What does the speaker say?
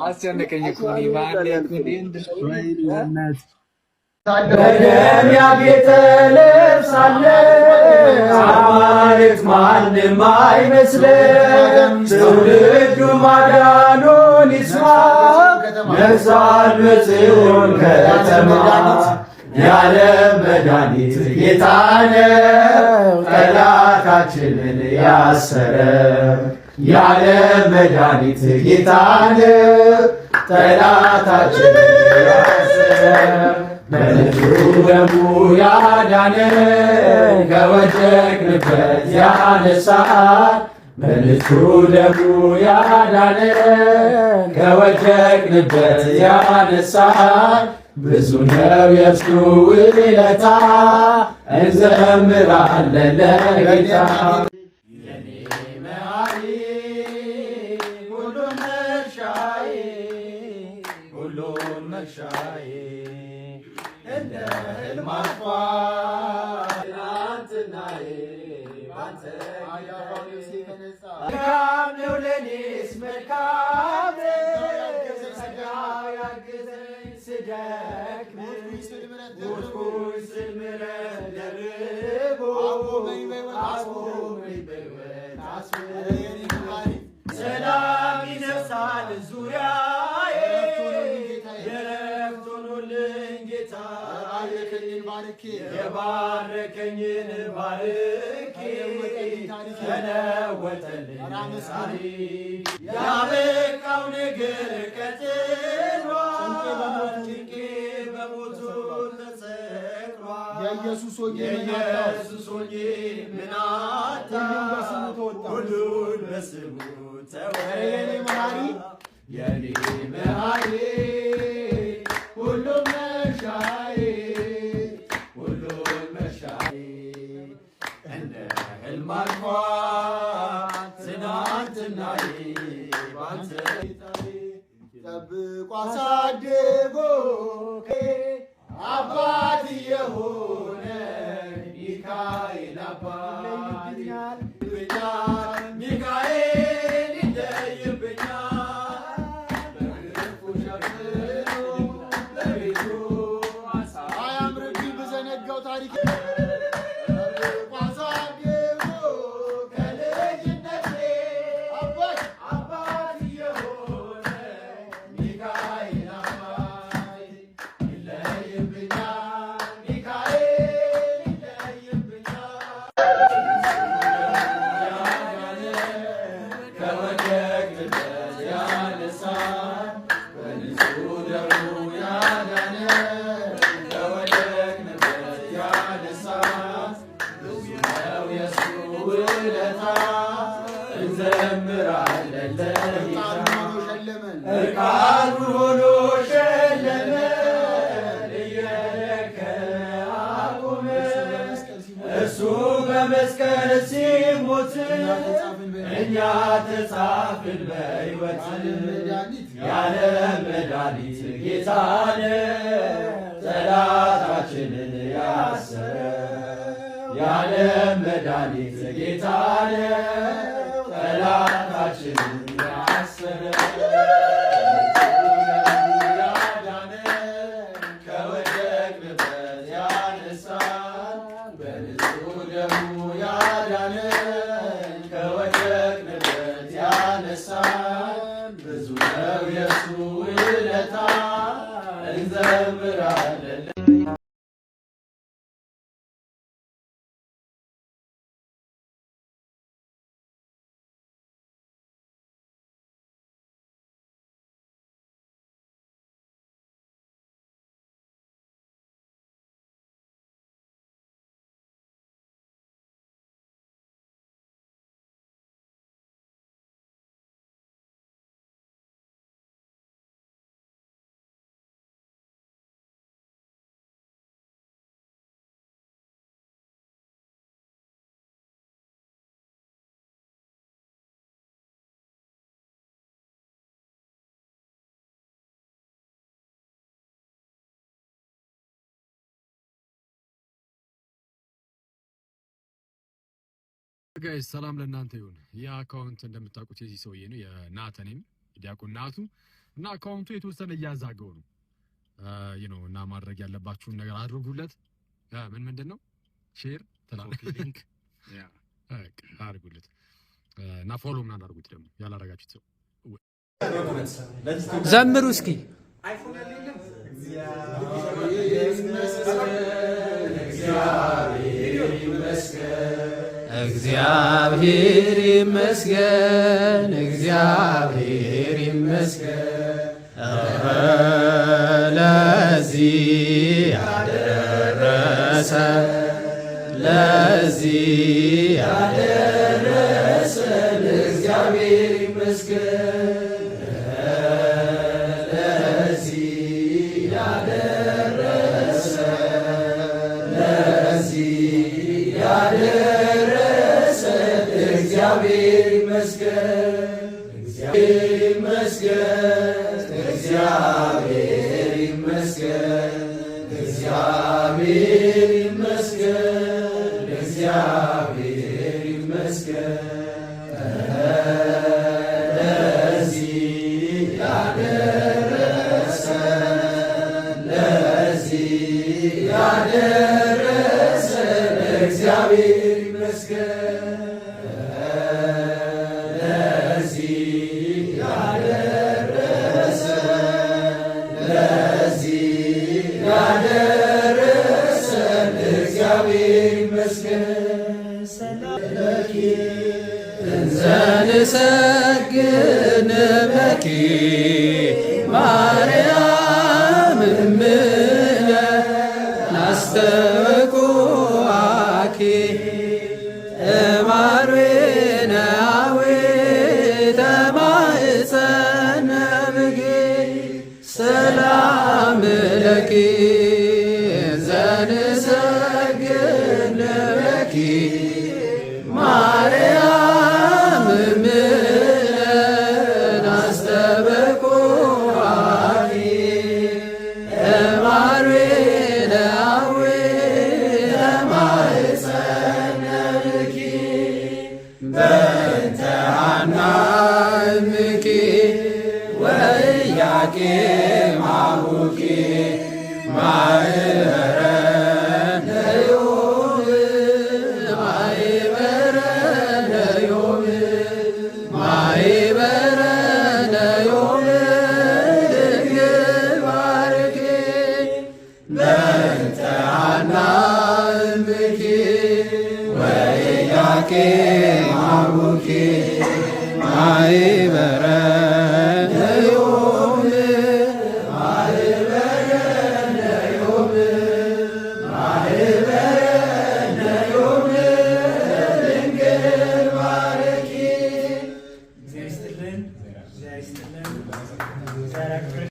አስጨነቀኝ እኮ እኔ ማለት እንዴ በደም ያጌጠ ልብስ አለ አማልክት ማንም አይመስልም። ትውልዱ ማዳኑን ይስማ ነግሷል በጽዮን ከተማ። የዓለም መድኃኒት ጌታ ነው ጠላታችንን ያሰረ። የዓለም መድኃኒት ጌታ ነው ጠላታችንን ያሰረ። በልጁ ደሙ ያዳነን ከወደቅንበት ያነሳን። በልጁ ደሙ ያዳነን ከወደቅንበት ያነሳን። ብዙ ነው የእርሱ ውለታ እንዘምራለን ለጌታ። የኔ መሐሪ ሁሉም መርሻዬ ሁሉም መርሻዬ እንደ ሕልም አልፏል ትናንትናዬ ባንተ መልካም ነው ለኔስ መልካም ጸጋው ያግዘኝ ስደክም ሞትኩኝ ስል ምሕረት ደርቦ አቆመኝ በሕይወት አስቦ ሰላም ይነፍሳል ዙሪያዬ የረፍት ሆኖልኝ ጌታ የባረከኝን ባርኬ ተለወጠልኝ ታሪክ። ያበቃው ነገር ቀጥሏል ጭንቄ በሞቱ ተሰቅሏል። የኢየሱስ ሆኜ ምን አጣሁ ሁሉን በስሙ ተወ። የኔ መሐሪ ሁሉም መርሻዬ ሁሉም መርሻዬ እንደ ሕልም አልፏል ትናንትናዬ ባንተ ጠብቆ አሳድጎ አባት የሆነ ሚካኤል አባት ይለይብኛል ሚካኤል ይለይብኛል በክፉ ሸፍኖ በቤቱ አያምርብኝ ብዘነጋው ታሪክ እርቃኑን ሆኖ ሸለመን እየደከመ አቆመን። እሱ በመስቀል ሲሞት እኛ ተጻፍን በሕይወት። የዓለም መድኃኒት ጌታ ነው ጠላታችንን ያሰረ። የዓለም መድኃኒት ጌታ ነው ጠላታችንን ያሰረ። ብዙ ነው የእሱ ውለታ እንዘምራለን። ጋይስ ሰላም ለእናንተ ይሁን። ያ አካውንት እንደምታውቁት የዚህ ሰውዬ ነው የናተኔም ዲያቆን ናቱ እና አካውንቱ የተወሰነ እያዛገው ነው እና ማድረግ ያለባችሁን ነገር አድርጉለት። ምንድነው ሼር ሊንክ አድርጉለት እና ፎሎ ምን አድርጉት። ደግሞ ያላረጋችሁት ሰው ዘምሩ እስኪ እግዚአብሔር ይመስገን እግዚአብሔር ይመስገን ለዚህ ያደረሰ ለዚህ ያደረሰ እግዚአብሔር ይመስገን ለዚህ ያደረሰ ለዚህ ያደረሰ እግዚአብሔር ይመስገን እግዚአብሔር ይመስገን እግዚአብሔር ይመስገን እግዚአብሔር ይመስገን እግዚአብሔር ይመስገን ለዚህ ያደረሰ ለዚህ ያደረሰ እግዚአብሔር ይመስገን ለዚህ ያደረሰ ለዚህ ያደረሰ እግዚአብሔር ይመስገን ሰላምኪ እንዘንሰግድ ለኪ ማርያም እምነ ናስተቁአኪ እማርዌናዊ ተማእፀነ ብኪ ሰላም ለኪ እንዘንሰግድ ለኪ ማርያም እምነ ናስተበቁአኪ እማርዌናዊ ተማእፀነ ብኪ በእንተ ሐና እምኪ ወኢያቄም አቡኪ ማኅበረነ ዮም ማኅበረነ ዮም ማኅበረነ ዮም ድንግል ባርኪ በእንተ ሐና እምኪ ወኢያቄም አቡኪ ማኅበረነ ዮም ማኅበረነ ዮም ማኅበረነ ዮም ድንግል ባርኪ